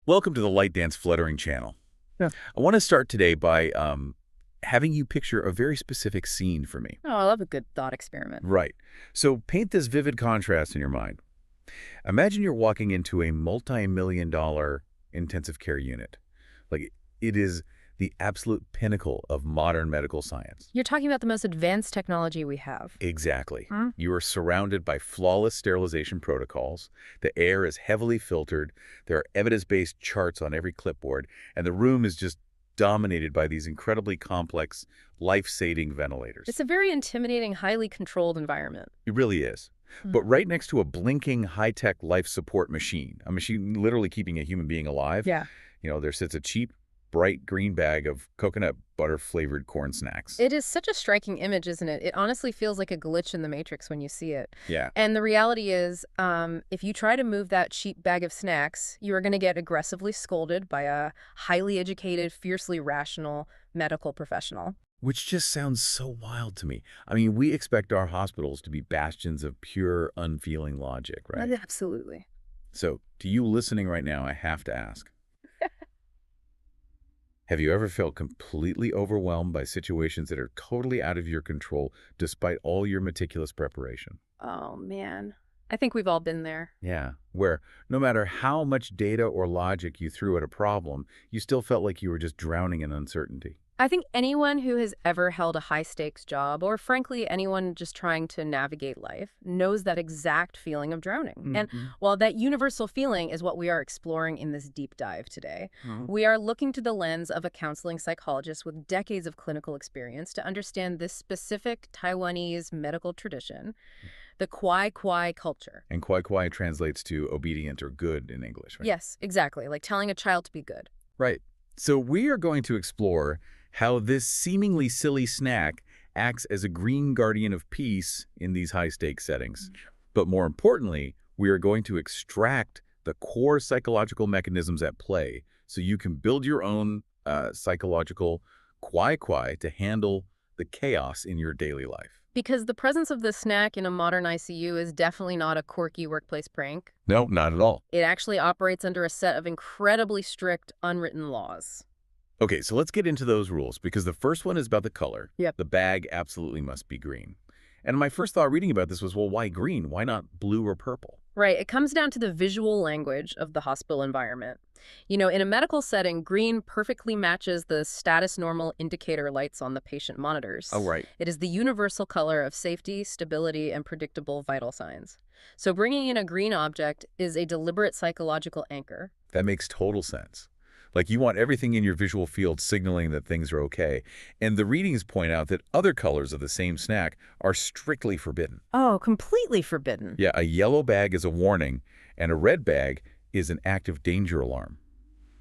Welcome to the Light Dance Fluttering channel. Yeah. I want to start today by having you picture a very specific scene for me. Oh, I love a good thought experiment. Right. So paint this vivid contrast in your mind. Imagine you're walking into a multi-million-dollar intensive care unit. Like, it is the absolute pinnacle of modern medical science. You're talking about the most advanced technology we have. Exactly. Hmm? You are surrounded by flawless sterilization protocols. The air is heavily filtered. There are evidence-based charts on every clipboard, and the room is just dominated by these incredibly complex, life-saving ventilators. It's a very intimidating, highly controlled environment. It really is. But right next to a blinking high-tech life support machine, a machine literally keeping a human being alive, Yeah. there sits a cheap, bright green bag of coconut butter-flavored corn snacks. It is such a striking image, isn't it? It honestly feels like a glitch in the Matrix when you see it. Yeah. And the reality is, if you try to move that cheap bag of snacks, you are going to get aggressively scolded by a highly educated, fiercely rational medical professional. Which just sounds so wild to me. I mean, we expect our hospitals to be bastions of pure, unfeeling logic, right? Absolutely. So, to you listening right now, I have to ask. Have you ever felt completely overwhelmed by situations that are totally out of your control despite all your meticulous preparation? Oh, man. I think we've all been there. Yeah, where no matter how much data or logic you threw at a problem, you still felt like you were just drowning in uncertainty. I think anyone who has ever held a high-stakes job, or frankly, anyone just trying to navigate life, knows that exact feeling of drowning. And while that universal feeling is what we are exploring in this deep dive today, we are looking to the lens of a counseling psychologist with decades of clinical experience to understand this specific Taiwanese medical tradition, the Kuai Kuai culture. And Kuai Kuai translates to obedient or good in English, right? Yes, exactly, like telling a child to be good. Right. So we are going to explore how this seemingly silly snack acts as a green guardian of peace in these high-stakes settings. But more importantly, we are going to extract the core psychological mechanisms at play so you can build your own psychological Kuai Kuai to handle the chaos in your daily life. Because the presence of the snack in a modern ICU is definitely not a quirky workplace prank. No, not at all. It actually operates under a set of incredibly strict, unwritten laws. Okay, so let's get into those rules, because the first one is about the color. Yep. The bag absolutely must be green. And my first thought reading about this was, well, why green? Why not blue or purple? Right, it comes down to the visual language of the hospital environment. In a medical setting, green perfectly matches the status normal indicator lights on the patient monitors. Oh, right. It is the universal color of safety, stability, and predictable vital signs. So bringing in a green object is a deliberate psychological anchor. That makes total sense. Like, you want everything in your visual field signaling that things are okay. And the readings point out that other colors of the same snack are strictly forbidden. Oh, completely forbidden. Yeah, a yellow bag is a warning, and a red bag is an active danger alarm.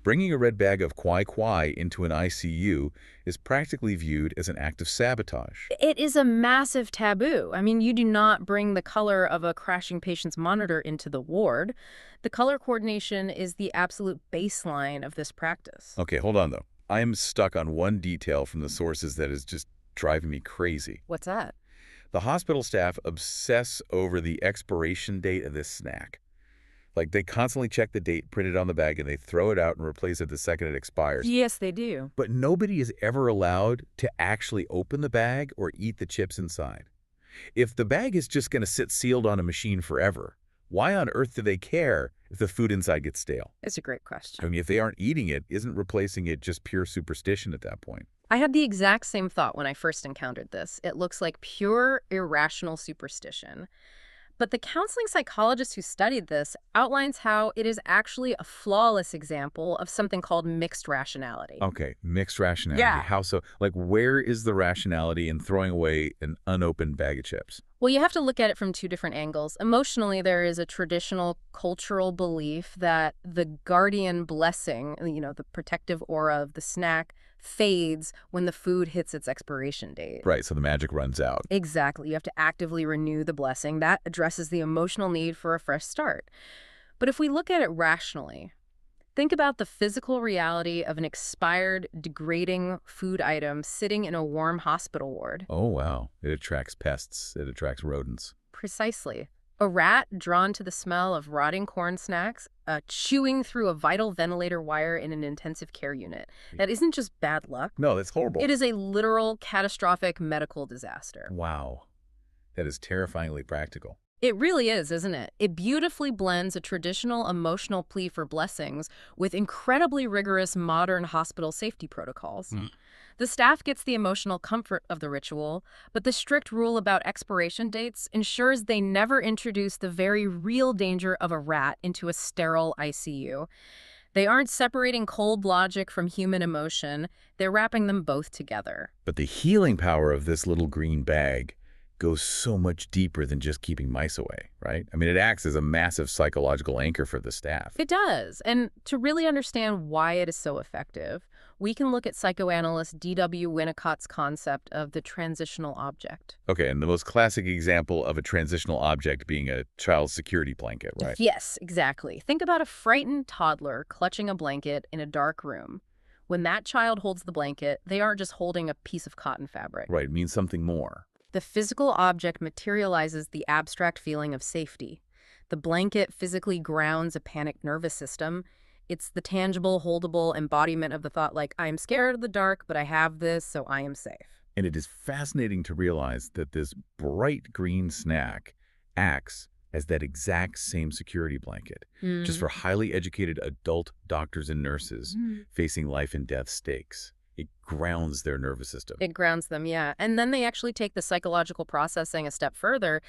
Bringing a red bag of Kuai Kuai into an ICU is practically viewed as an act of sabotage. It is a massive taboo. I mean, you do not bring the color of a crashing patient's monitor into the ward. The color coordination is the absolute baseline of this practice. Okay, hold on, though. I am stuck on one detail from the sources that is just driving me crazy. What's that? The hospital staff obsess over the expiration date of this snack. Like, they constantly check the date printed on the bag, and they throw it out and replace it the second it expires. Yes, they do. But nobody is ever allowed to actually open the bag or eat the chips inside. If the bag is just going to sit sealed on a machine forever, why on earth do they care if the food inside gets stale? It's a great question. I mean, if they aren't eating it, isn't replacing it just pure superstition at that point? I had the exact same thought when I first encountered this. It looks like pure, irrational superstition. But the counseling psychologist who studied this outlines how it is actually a flawless example of something called mixed rationality. Okay, mixed rationality. Yeah. How so? Like, where is the rationality in throwing away an unopened bag of chips? Well, you have to look at it from two different angles. Emotionally, there is a traditional cultural belief that the guardian blessing, the protective aura of the snack, fades when the food hits its expiration date. Right, so the magic runs out. Exactly. You have to actively renew the blessing. That addresses the emotional need for a fresh start. But if we look at it rationally, think about the physical reality of an expired, degrading food item sitting in a warm hospital ward. Oh, wow. It attracts pests. It attracts rodents. Precisely. A rat drawn to the smell of rotting corn snacks, chewing through a vital ventilator wire in an intensive care unit. That isn't just bad luck. No, that's horrible. It is a literal catastrophic medical disaster. Wow. That is terrifyingly practical. It really is, isn't it? It beautifully blends a traditional emotional plea for blessings with incredibly rigorous modern hospital safety protocols. The staff gets the emotional comfort of the ritual, but the strict rule about expiration dates ensures they never introduce the very real danger of a rat into a sterile ICU. They aren't separating cold logic from human emotion. They're wrapping them both together. But the healing power of this little green bag goes so much deeper than just keeping mice away, right? I mean, it acts as a massive psychological anchor for the staff. It does. And to really understand why it is so effective, we can look at psychoanalyst D.W. Winnicott's concept of the transitional object. Okay, and the most classic example of a transitional object being a child's security blanket, right? Yes, exactly. Think about a frightened toddler clutching a blanket in a dark room. When that child holds the blanket, they aren't just holding a piece of cotton fabric. Right, it means something more. The physical object materializes the abstract feeling of safety. The blanket physically grounds a panicked nervous system. It's the tangible, holdable embodiment of the thought like, I am scared of the dark, but I have this, so I am safe. And it is fascinating to realize that this bright green snack acts as that exact same security blanket, just for highly educated adult doctors and nurses facing life and death stakes. It grounds their nervous system. It grounds them, yeah. And then they actually take the psychological processing a step further.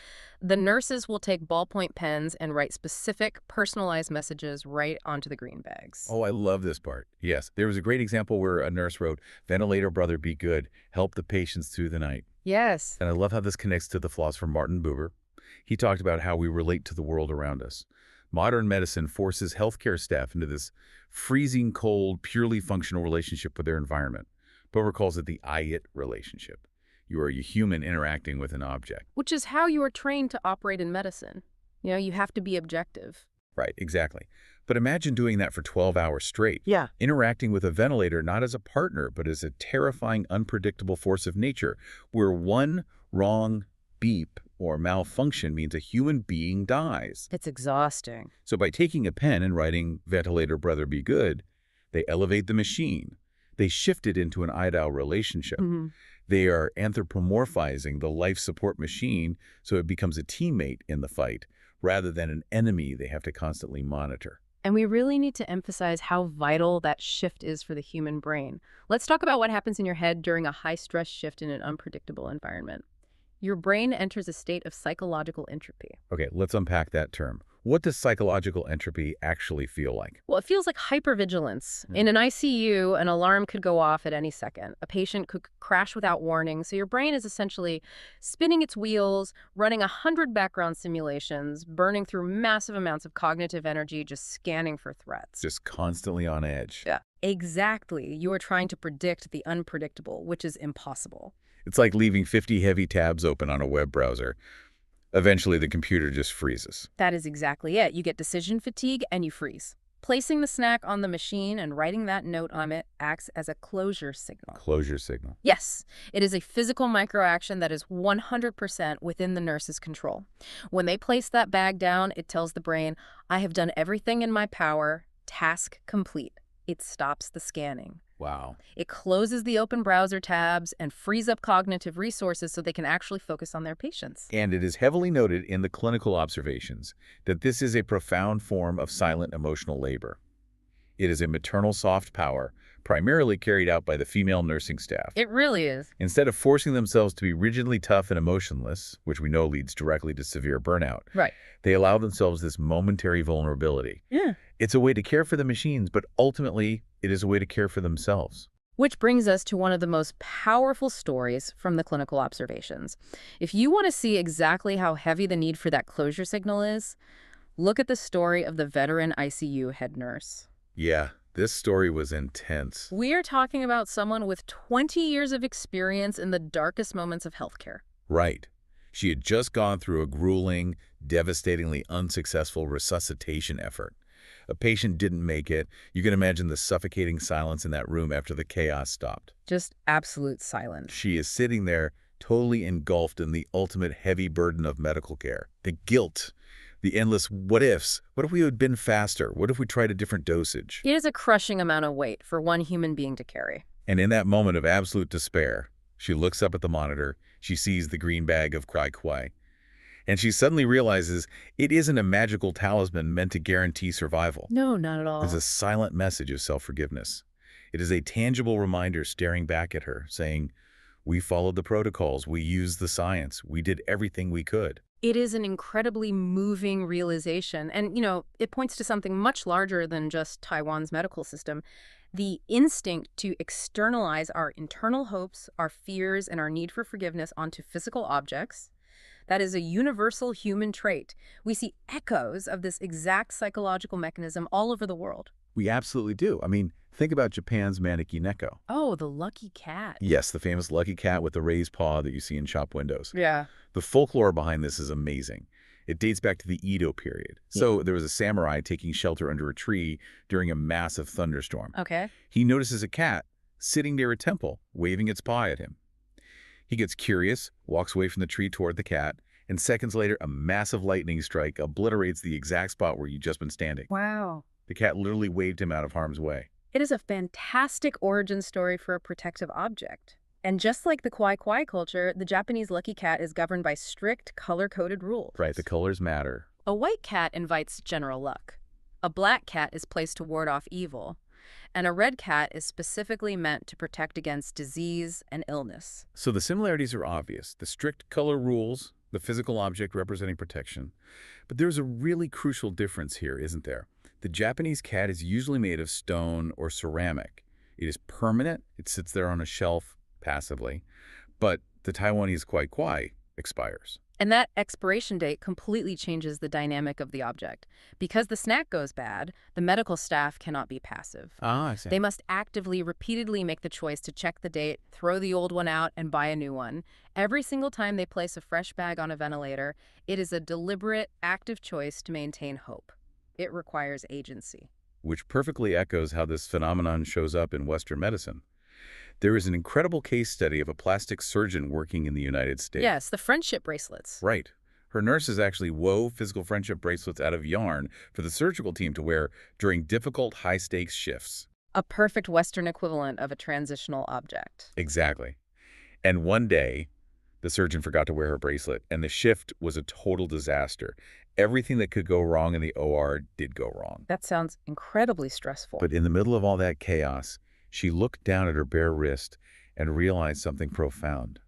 The nurses will take ballpoint pens and write specific, personalized messages right onto the green bags. Oh, I love this part. Yes, there was a great example where a nurse wrote, "Ventilator brother, be good. Help the patients through the night." Yes. And I love how this connects to the philosopher Martin Buber. He talked about how we relate to the world around us. Modern medicine forces healthcare staff into this freezing cold, purely functional relationship with their environment. Buber calls it the I-it relationship. You are a human interacting with an object. Which is how you are trained to operate in medicine. You know, you have to be objective. Right, exactly. But imagine doing that for 12 hours straight. Yeah. Interacting with a ventilator not as a partner, but as a terrifying, unpredictable force of nature, where one wrong beep or malfunction means a human being dies. It's exhausting. So by taking a pen and writing, "Ventilator brother, be good," they elevate the machine. They shift it into an ideal relationship. They are anthropomorphizing the life support machine so it becomes a teammate in the fight rather than an enemy they have to constantly monitor. And we really need to emphasize how vital that shift is for the human brain. Let's talk about what happens in your head during a high-stress shift in an unpredictable environment. Your brain enters a state of psychological entropy. Okay, let's unpack that term. What does psychological entropy actually feel like? Well, it feels like hypervigilance. In an ICU, an alarm could go off at any second. A patient could crash without warning. So your brain is essentially spinning its wheels, running 100 background simulations, burning through massive amounts of cognitive energy, just scanning for threats. Just constantly on edge. Yeah, exactly. You are trying to predict the unpredictable, which is impossible. It's like leaving 50 heavy tabs open on a web browser. Eventually, the computer just freezes. That is exactly it. You get decision fatigue and you freeze. Placing the snack on the machine and writing that note on it acts as a closure signal. Closure signal. Yes, it is a physical microaction that is 100% within the nurse's control. When they place that bag down, it tells the brain, I have done everything in my power, task complete. It stops the scanning. Wow. It closes the open browser tabs and frees up cognitive resources so they can actually focus on their patients. And it is heavily noted in the clinical observations that this is a profound form of silent emotional labor. It is a maternal soft power, primarily carried out by the female nursing staff. It really is. Instead of forcing themselves to be rigidly tough and emotionless, which we know leads directly to severe burnout, Right. they allow themselves this momentary vulnerability. Yeah. It's a way to care for the machines, but ultimately, it is a way to care for themselves. Which brings us to one of the most powerful stories from the clinical observations. If you want to see exactly how heavy the need for that closure signal is, look at the story of the veteran ICU head nurse. Yeah, this story was intense. We are talking about someone with 20 years of experience in the darkest moments of healthcare. Right. She had just gone through a grueling, devastatingly unsuccessful resuscitation effort. A patient didn't make it. You can imagine the suffocating silence in that room after the chaos stopped. Just absolute silence. She is sitting there, totally engulfed in the ultimate heavy burden of medical care. The guilt, the endless what-ifs. What if we had been faster? What if we tried a different dosage? It is a crushing amount of weight for one human being to carry. And in that moment of absolute despair, she looks up at the monitor, she sees the green bag of Kuai Kuai, and she suddenly realizes it isn't a magical talisman meant to guarantee survival. No, not at all. It's a silent message of self-forgiveness. It is a tangible reminder staring back at her, saying, we followed the protocols, we used the science, we did everything we could. It is an incredibly moving realization. And, it points to something much larger than just Taiwan's medical system. The instinct to externalize our internal hopes, our fears, and our need for forgiveness onto physical objects. That is a universal human trait. We see echoes of this exact psychological mechanism all over the world. We absolutely do. I mean, think about Japan's Maneki Neko. Oh, the lucky cat. Yes, the famous lucky cat with the raised paw that you see in shop windows. Yeah. The folklore behind this is amazing. It dates back to the Edo period. So there was a samurai taking shelter under a tree during a massive thunderstorm. Okay. He notices a cat sitting near a temple, waving its paw at him. He gets curious, walks away from the tree toward the cat, and seconds later, a massive lightning strike obliterates the exact spot where you'd just been standing. Wow. The cat literally waved him out of harm's way. It is a fantastic origin story for a protective object. And just like the Kuai Kuai culture, the Japanese lucky cat is governed by strict color-coded rules. Right, the colors matter. A white cat invites general luck. A black cat is placed to ward off evil. And a red cat is specifically meant to protect against disease and illness. So the similarities are obvious. The strict color rules, the physical object representing protection. But there's a really crucial difference here, isn't there? The Japanese cat is usually made of stone or ceramic. It is permanent. It sits there on a shelf passively. But the Taiwanese Kuai Kuai expires. And that expiration date completely changes the dynamic of the object. Because the snack goes bad, the medical staff cannot be passive. Ah, I see. They must actively, repeatedly make the choice to check the date, throw the old one out, and buy a new one. Every single time they place a fresh bag on a ventilator, it is a deliberate, active choice to maintain hope. It requires agency. Which perfectly echoes how this phenomenon shows up in Western medicine. There is an incredible case study of a plastic surgeon working in the United States. Yes, the friendship bracelets. Right. Her nurses actually wove physical friendship bracelets out of yarn for the surgical team to wear during difficult, high-stakes shifts. A perfect Western equivalent of a transitional object. Exactly. And one day, the surgeon forgot to wear her bracelet, and the shift was a total disaster. Everything that could go wrong in the OR did go wrong. That sounds incredibly stressful. But in the middle of all that chaos, she looked down at her bare wrist and realized something profound.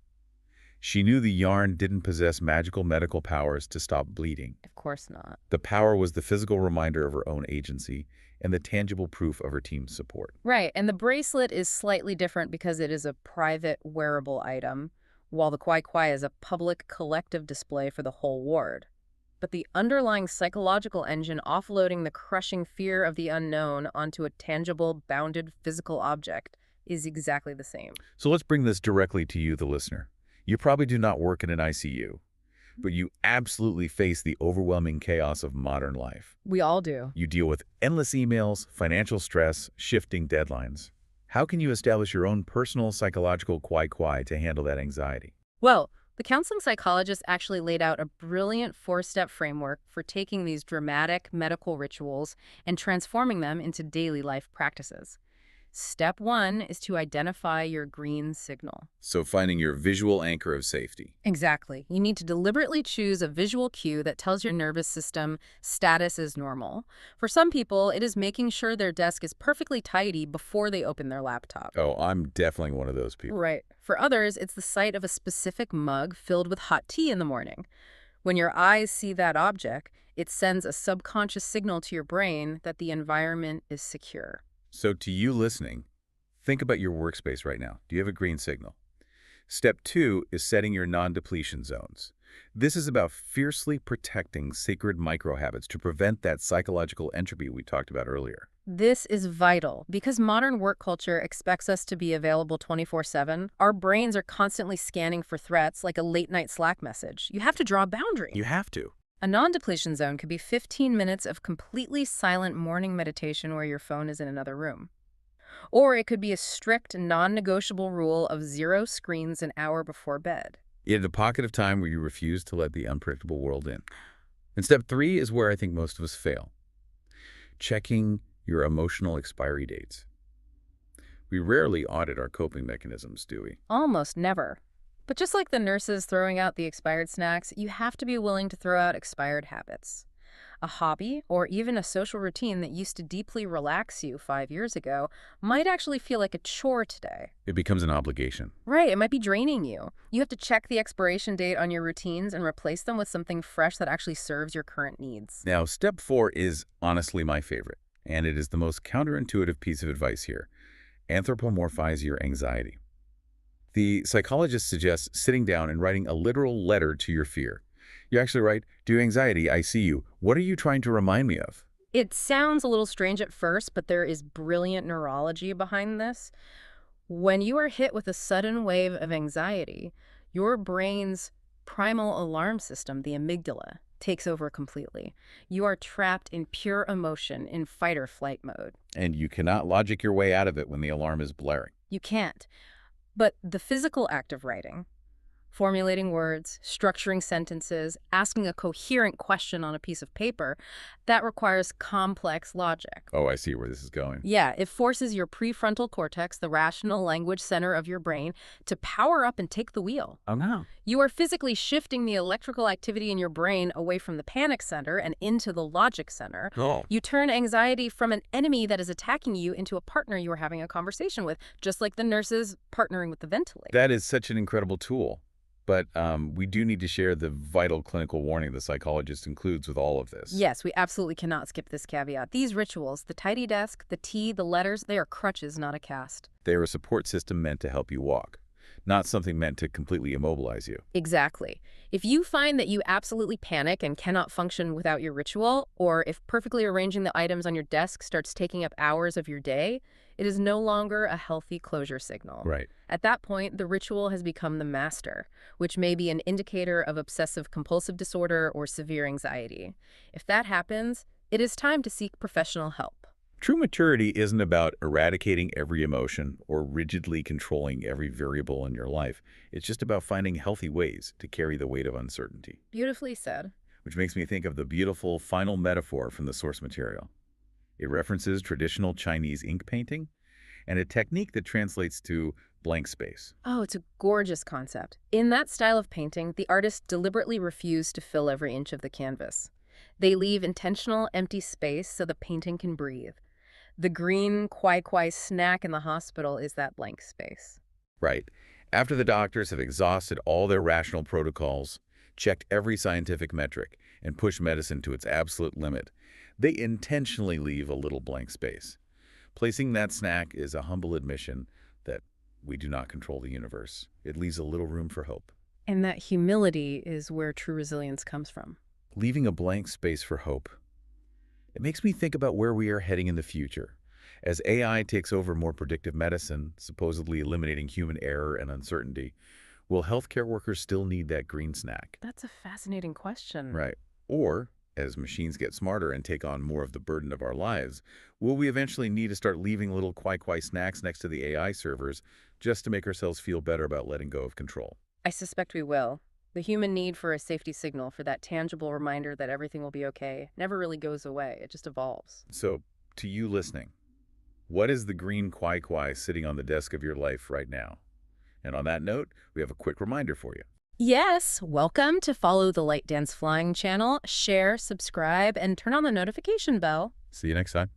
She knew the yarn didn't possess magical medical powers to stop bleeding. Of course not. The power was the physical reminder of her own agency and the tangible proof of her team's support. Right, and the bracelet is slightly different because it is a private wearable item, while the Kuai Kuai is a public collective display for the whole ward. But the underlying psychological engine offloading the crushing fear of the unknown onto a tangible, bounded physical object is exactly the same. So let's bring this directly to you, the listener. You probably do not work in an ICU, but you absolutely face the overwhelming chaos of modern life. We all do. You deal with endless emails, financial stress, shifting deadlines. How can you establish your own personal psychological Kuai Kuai to handle that anxiety? Well, the counseling psychologist actually laid out a brilliant 4-step framework for taking these dramatic medical rituals and transforming them into daily life practices. Step 1 is to identify your green signal. So finding your visual anchor of safety. Exactly. You need to deliberately choose a visual cue that tells your nervous system status is normal. For some people, it is making sure their desk is perfectly tidy before they open their laptop. Oh, I'm definitely one of those people. Right. For others, it's the sight of a specific mug filled with hot tea in the morning. When your eyes see that object, it sends a subconscious signal to your brain that the environment is secure. So to you listening, think about your workspace right now. Do you have a green signal? Step 2 is setting your non-depletion zones. This is about fiercely protecting sacred microhabits to prevent that psychological entropy we talked about earlier. This is vital because modern work culture expects us to be available 24/7. Our brains are constantly scanning for threats like a late-night Slack message. You have to draw a boundary. You have to. A non-depletion zone could be 15 minutes of completely silent morning meditation where your phone is in another room. Or it could be a strict, non-negotiable rule of 0 screens an hour before bed. You had a pocket of time where you refuse to let the unpredictable world in. And step 3 is where I think most of us fail. Checking your emotional expiry dates. We rarely audit our coping mechanisms, do we? Almost never. But just like the nurses throwing out the expired snacks, you have to be willing to throw out expired habits. A hobby, or even a social routine that used to deeply relax you 5 years ago, might actually feel like a chore today. It becomes an obligation. Right, it might be draining you. You have to check the expiration date on your routines and replace them with something fresh that actually serves your current needs. Now, step 4 is honestly my favorite, and it is the most counterintuitive piece of advice here. Anthropomorphize your anxiety. The psychologist suggests sitting down and writing a literal letter to your fear. You actually write, "Dear anxiety, I see you. What are you trying to remind me of?" It sounds a little strange at first, but there is brilliant neurology behind this. When you are hit with a sudden wave of anxiety, your brain's primal alarm system, the amygdala, takes over completely. You are trapped in pure emotion in fight or flight mode. And you cannot logic your way out of it when the alarm is blaring. You can't. But the physical act of writing, formulating words, structuring sentences, asking a coherent question on a piece of paper, that requires complex logic. Oh, I see where this is going. Yeah, it forces your prefrontal cortex, the rational language center of your brain, to power up and take the wheel. Oh, no. You are physically shifting the electrical activity in your brain away from the panic center and into the logic center. Oh. You turn anxiety from an enemy that is attacking you into a partner you are having a conversation with, just like the nurses partnering with the ventilator. That is such an incredible tool. But we do need to share the vital clinical warning the psychologist includes with all of this. Yes, we absolutely cannot skip this caveat. These rituals, the tidy desk, the tea, the letters, they are crutches, not a cast. They are a support system meant to help you walk, not something meant to completely immobilize you. Exactly. If you find that you absolutely panic and cannot function without your ritual, or if perfectly arranging the items on your desk starts taking up hours of your day, it is no longer a healthy closure signal. Right. At that point, the ritual has become the master, which may be an indicator of obsessive-compulsive disorder or severe anxiety. If that happens, it is time to seek professional help. True maturity isn't about eradicating every emotion or rigidly controlling every variable in your life. It's just about finding healthy ways to carry the weight of uncertainty. Beautifully said. Which makes me think of the beautiful final metaphor from the source material. It references traditional Chinese ink painting and a technique that translates to blank space. Oh, it's a gorgeous concept. In that style of painting, the artists deliberately refuse to fill every inch of the canvas. They leave intentional empty space so the painting can breathe. The green Kuai Kuai snack in the hospital is that blank space. Right. After the doctors have exhausted all their rational protocols, checked every scientific metric, and pushed medicine to its absolute limit, they intentionally leave a little blank space. Placing that snack is a humble admission that we do not control the universe. It leaves a little room for hope. And that humility is where true resilience comes from. Leaving a blank space for hope. It makes me think about where we are heading in the future. As AI takes over more predictive medicine, supposedly eliminating human error and uncertainty, will healthcare workers still need that green snack? That's a fascinating question. Right. Or, as machines get smarter and take on more of the burden of our lives, will we eventually need to start leaving little Kuai Kuai snacks next to the AI servers just to make ourselves feel better about letting go of control? I suspect we will. The human need for a safety signal, for that tangible reminder that everything will be okay, never really goes away. It just evolves. So, to you listening, what is the green Kuai Kuai sitting on the desk of your life right now? And on that note, we have a quick reminder for you. Yes, welcome to Follow the Light Dance Flying channel. Share, subscribe, and turn on the notification bell. See you next time.